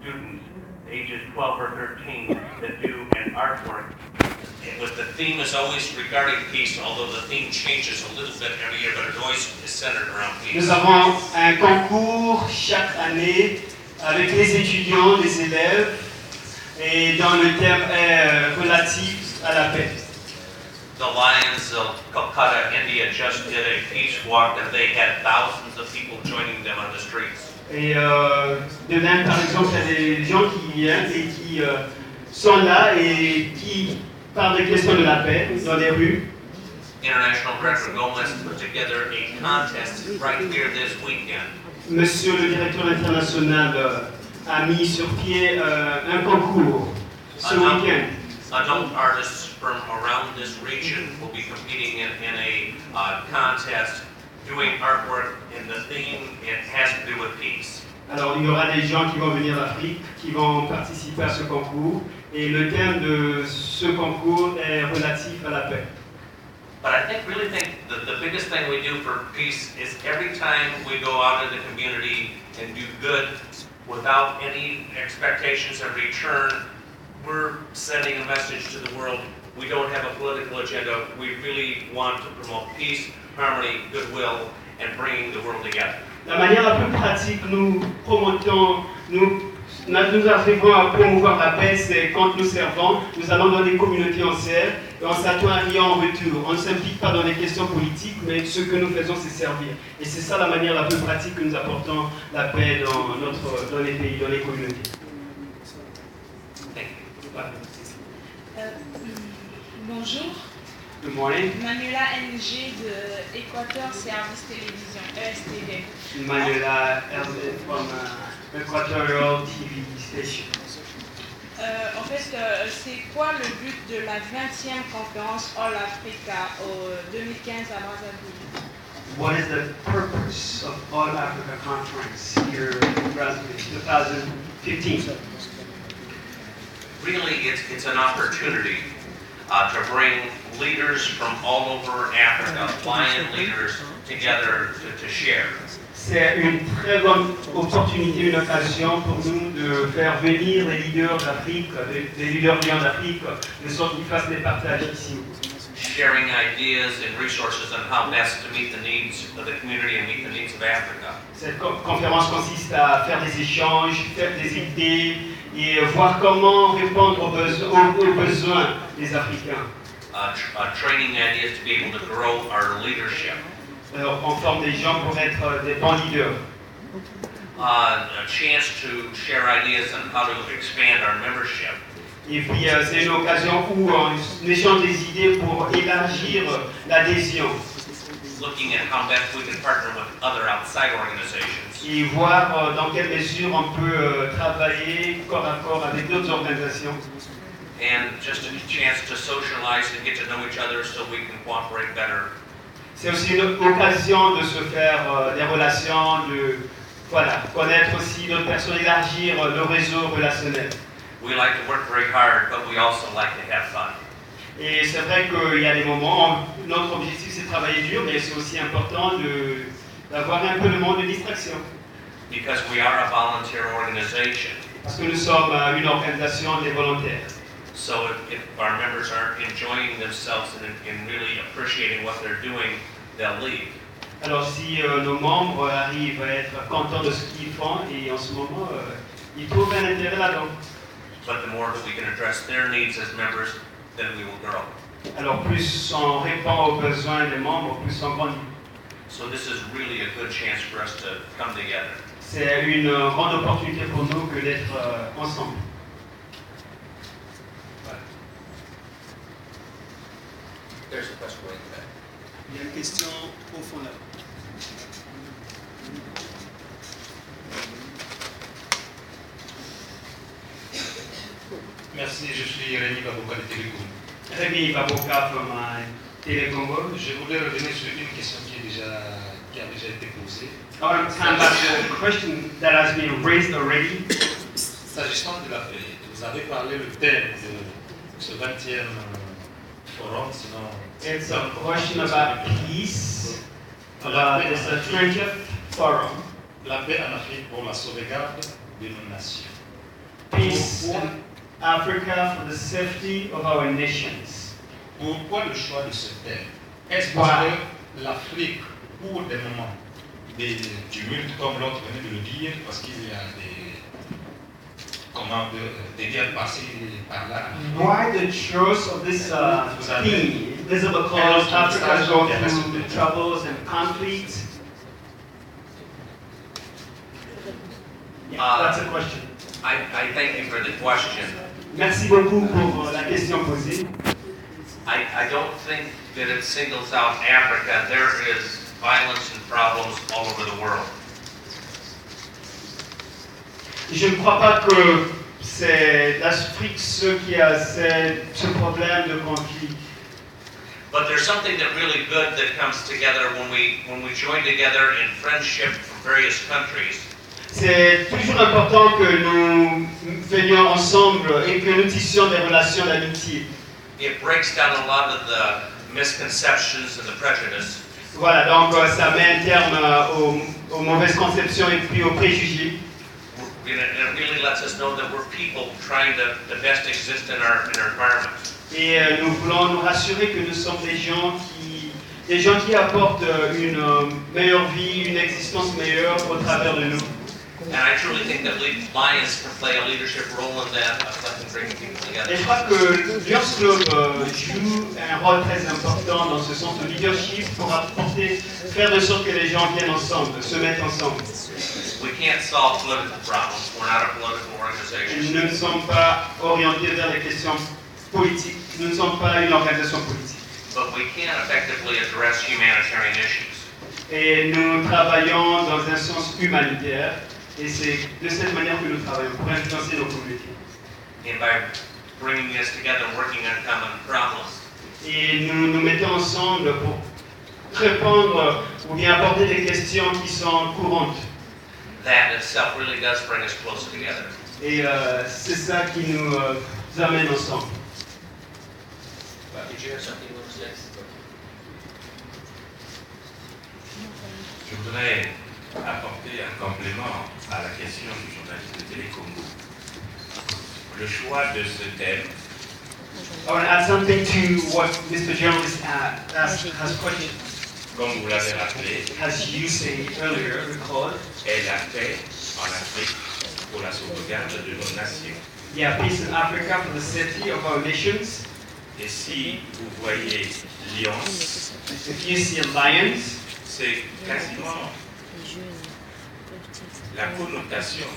students, ages 12 or 13, that do an artwork. With the theme is always regarding peace, although the theme changes a little bit every year, but it always is centered around peace. Nous avons un concours chaque année avec les étudiants, les élèves, et dont le thème est relatif à la paix. The Lions of Calcutta, India just did a peace walk and they had thousands of people joining them on the streets. Et de même, par exemple, il y a des gens qui viennent et qui sont là et qui parlent des questions de la paix dans les rues. International Director Gomez put together a contest right here this weekend. Monsieur le directeur international a mis sur pied un concours ce week-end. Adult artists from around this region will be competing in a contest doing artwork, and the theme it has to do with peace. Alors il y aura des gens qui vont venir d'Afrique, qui vont participer à ce concours, et le thème de ce concours est relatif à la paix. But I really think the biggest thing we do for peace is every time we go out in the community and do good without any expectations of return, we're sending a message to the world. We don't have a political agenda. We really want to promote peace, harmony, goodwill, and bringing the world together. La manière la plus pratique, nous promotons, nous arrivons à promouvoir la paix, c'est quand nous servons, nous allons dans des communautés en serre et on s'attend à rien en retour. On ne s'implique pas dans les questions politiques, mais ce que nous faisons, c'est servir. Et c'est ça la manière la plus pratique que nous apportons la paix dans les pays, dans les communautés. Bonjour. Good morning. Manuela NG de Équateur Service Télévision, ESTV. Manuela from Equatorial TV Station. En fait, c'est quoi le but de la 20e conférence All Africa au 2015 à Brazzaville? What is the purpose of All Africa Conference here in Brazzaville 2015? Really, it's an opportunity to bring leaders from all over Africa, Lion leaders, together to share. C'est une très bonne opportunité, une occasion pour nous de faire venir les leaders d'Afrique, les leaders lions d'Afrique, de sorte qu'ils fassent des partages ici. Sharing ideas and resources on how best to meet the needs of the community and meet the needs of Africa. Cette conférence consiste à faire des échanges, faire des idées et voir comment répondre aux besoins des Africains. Training ideas to be able to grow our leadership. Alors, on forme des gens pour être des bons leaders. A chance to share ideas on how to expand our membership. Et puis, c'est une occasion où on échange des idées pour élargir l'adhésion. Looking at how best we can partner with other outside organizations. Et voir dans quelle mesure on peut travailler corps à corps avec d'autres organisations. And just a chance to socialize and get to know each other so we can cooperate better. C'est aussi une occasion de se faire des relations, de connaître aussi d'autres personnes, élargir le réseau relationnel. We like to work very hard, but we also like to have fun. Et c'est vrai qu'il y a des moments, notre objectif c'est de travailler dur, mais c'est aussi important d'avoir un peu de monde de distraction. Because we are a volunteer organization. Parce que nous sommes une organisation des volontaires. So if our members aren't enjoying themselves and really appreciating what they're doing, they'll leave. Alors si nos membres arrivent à être contents de ce qu'ils font, et en ce moment, ils trouvent un intérêt là-dedans. But the more that we can address their needs as members, then we will grow. Alors plus on répond aux besoins des membres, plus on grandit. So this is really a good chance for us to come together. C'est une grande opportunité pour nous que d'être ensemble. There's a question right back. Il y a une question au fond là. Merci, je suis Rémi Baboka de Télécom. Rémi Baboka from Télécongo. Je voulais revenir sur une question qui a déjà été posée. I want to come back to a question that has been raised already. S'agissant de la paix, vous avez parlé le thème de ce 20e forum, sinon... It's a question about peace, about this 20th forum. La paix en Afrique pour la sauvegarde de nos nations. peace in Africa for the safety of our nations. Pourquoi le choix de ce thème? Est-ce parce que l'Afrique, pour des moments des tumultes, comme l'autre venait de le dire, parce qu'il y a des guerres passées par là? Why the choice of this theme? Is it because Africa is going through troubles and conflicts? Yeah, that's a question. I thank you for the question. Merci beaucoup pour la question posée. I don't think that it singles out Africa. There is violence and problems all over the world. Je ne crois pas que c'est l'Afrique ce qui a ce problème de conflit. But there's something that really good that comes together when we join together in friendship from various countries. C'est toujours important que nous venions ensemble et que nous tissions des relations d'amitié. It breaks down a lot of the misconceptions and the prejudice. Voilà, donc ça met un terme aux mauvaises conceptions et puis aux préjugés. And it really lets us know that we're people trying to best exist in our environment. Et nous voulons nous rassurer que nous sommes des gens qui apportent une meilleure vie, une existence meilleure au travers de nous. And I truly think that Lions can play a leadership role in that, of bringing people together. Et je crois que Lions Club joue un rôle très important dans ce sens de leadership pour faire de sorte que les gens viennent ensemble, se mettent ensemble. We can't solve political problems. We're not a political organization. Nous ne sommes pas orientés vers les questions politiques. Nous ne sommes pas une organisation politique. But we can effectively address humanitarian issues. Et nous travaillons dans un sens humanitaire. Et c'est de cette manière que nous travaillons pour influencer nos communautés. And by bringing us together, working on common problems. Et nous nous mettons ensemble pour répondre ou bien aborder des questions qui sont courantes. That itself really does bring us closer together. Et c'est ça qui nous amène ensemble. Did you have something you want to say? Je voudrais apporter un complément à la question du journaliste de Télécongo. Le choix de ce thème I want to add something to what Mr. Journalist has questioned. comme vous l'avez rappelé, As you say earlier, recall, est la paix en Afrique pour la sauvegarde de nos nations. yeah, peace in Africa for the safety of our nations. Et si vous voyez Lions, If you see alliance, c'est quasiment la connotation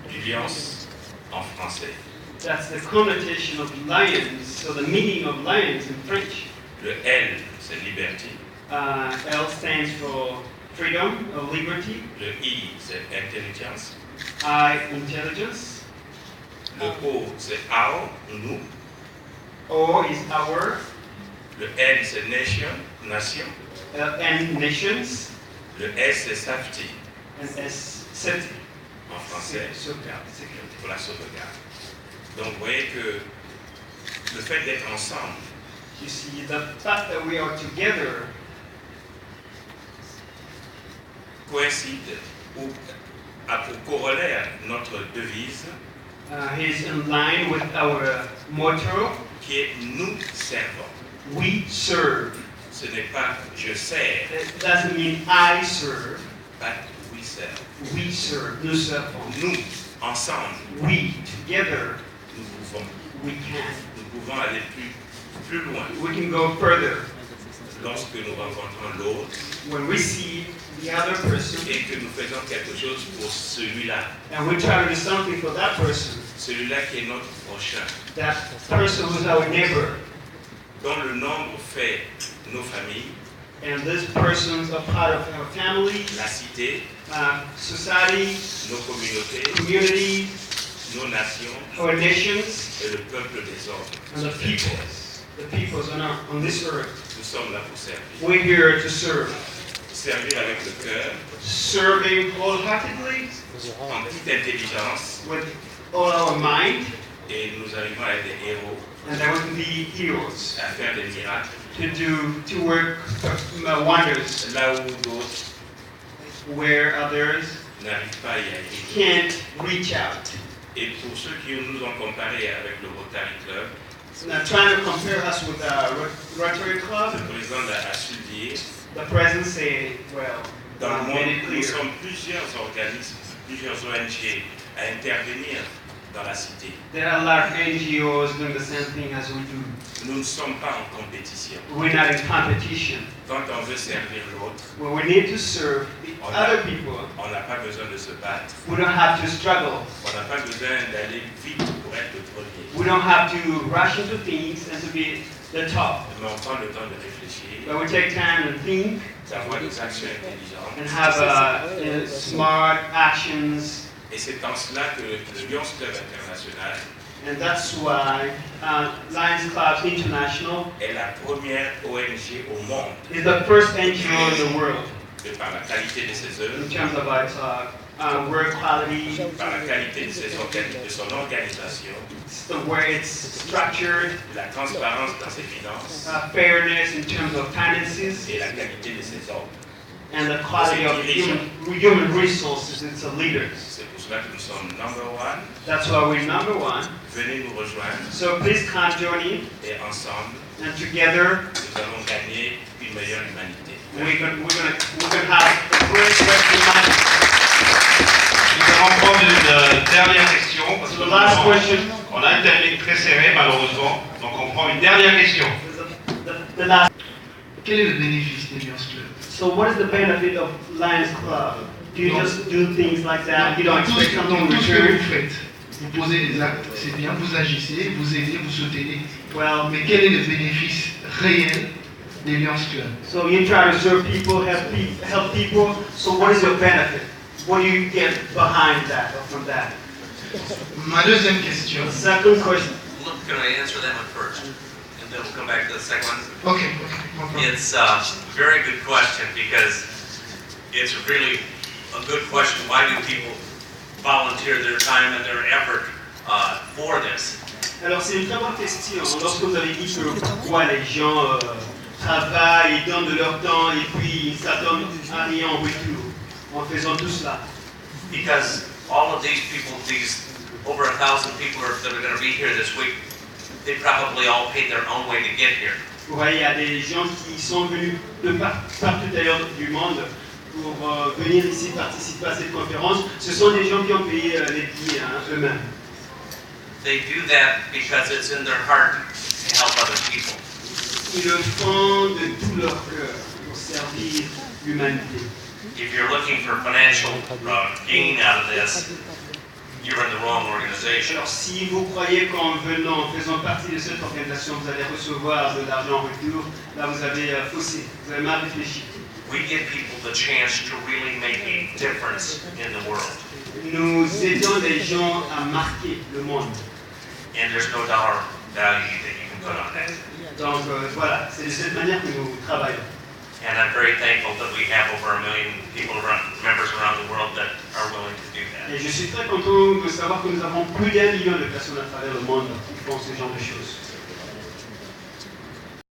du Lions en français. that's the connotation of lions, so the meaning of lions in French. Le L, c'est liberté. L stands for freedom or liberty. Le I, c'est intelligence. I, intelligence. Le O, c'est our, nous. O is our. Le N, c'est nation, nation. N, nations. Le S, c'est safety And S, safety. en français. Sauvegarde, sécurité. Pour la sauvegarde. Donc vous voyez que le fait d'être ensemble You see, the fact that we are together coïncide ou a pour corollaire notre devise is in line with our motto, qui est nous servons. we serve. Ce n'est pas je sers, It doesn't mean I serve, but we serve. we serve. Nous servons. Nous, ensemble, We, together, nous pouvons aller plus loin we can go further lorsque nous rencontrons l'autre when we see the other person et que nous faisons quelque chose pour celui-là, and we try to do something for that person, celui-là qui est notre prochain, that person who's our neighbor, dont le nombre fait nos familles, and this person's a part of our family, la cité, society, nos communautés, community, nos nations our nations, et le peuple des hommes. and the peoples on this earth. Nous sommes là pour servir. We're here to serve. Servir avec le cœur, Serving wholeheartedly en toute intelligence, with all our mind, et nous arrivons à être des héros, and that we can be heroes, à faire des miracles, to work wonders là où d'autres where others n'arrivent pas à y arriver. can't reach out. Et pour ceux qui nous ont comparés avec le Rotary Club, Now, trying to compare us with the Rotary Club, le président a su dire, the president said, well, dans le made monde, it nous clear. sommes plusieurs organismes, plusieurs ONG à intervenir dans la cité. There are a lot of NGOs doing the same thing as we do. Nous ne sommes pas en compétition. We're not in competition. Quand on veut servir l'autre, When we need to serve the other people, on n'a pas besoin de se battre. we don't have to struggle. On n'a pas besoin d'aller vite pour être le premier. We don't have to rush into things and to be the top. Mais on prend le temps de réfléchir, But we take time to think d'avoir des actions and intelligentes. have smart actions. Et c'est en cela que le Lions Club International And that's why Lions Clubs International est la première ONG au monde, is the first NGO in the world de par la qualité de ses œuvres, in terms of its work quality, par la qualité de son organisation, the way it's structured, la transparence dans ses finances fairness in terms of finances, et la qualité de ses ordres. and the quality of human resources. It's a leader. C'est pour cela que nous sommes number one. That's why we're number one. Venez nous rejoindre So please come join me, et ensemble, and together nous allons gagner une meilleure humanité. we're gonna have a great rest of life. Nous allons prendre une dernière question parce So que the last nous avons- question, on a un timing très serré malheureusement, donc on prend une dernière question. the last. Quel est le bénéfice des Lions Club? So what is the benefit of Lions Club? Do you just do things like that? You don't Dans tout expect something in tout ce que return? vous faites, vous posez des actes, c'est bien, vous agissez, vous aidez, vous soutenez. Well, Mais quel est le bénéfice réel des Lions Club? so you try to serve people, help people. So what is your benefit? What do you get behind that or from that? Ma deuxième question. The second question. Look, can I answer that one first? And then we'll come back to the second one. Ok, no problem. It's a very good question because it's really a good question. Why do people volunteer their time and their effort for this? Alors c'est une très bonne question. Lorsque vous avez dit que pourquoi les gens travaillent, ils donnent de leur temps et puis ils s'attendent à rien en retour en faisant tout cela. Because all of these people, these over 1,000 people that are going to be here this week, they probably all paid their own way to get here. Vous voyez, il y a des gens qui sont venus de partout ailleurs du monde pour venir ici participer à cette conférence. Ce sont des gens qui ont payé les billets eux-mêmes. They do that because it's in their heart to help other people. Ils le font de tout leur cœur pour servir l'humanité. If you're looking for financial gain out of this, you're in the wrong organization. Alors si vous croyez qu'en venant, en faisant partie de cette organisation, vous allez recevoir de l'argent en retour, là vous avez faussé, vous avez mal réfléchi. We give people the chance to really make a difference in the world. Nous aidons les gens à marquer le monde. And there's no dollar value that you can put on that. Donc voilà, c'est de cette manière que nous travaillons. And I'm very thankful that we have over 1 million people members around the world that are willing to do that. Et je suis très content de savoir que nous avons plus d'1 million de personnes à travers le monde qui font ce genre de choses.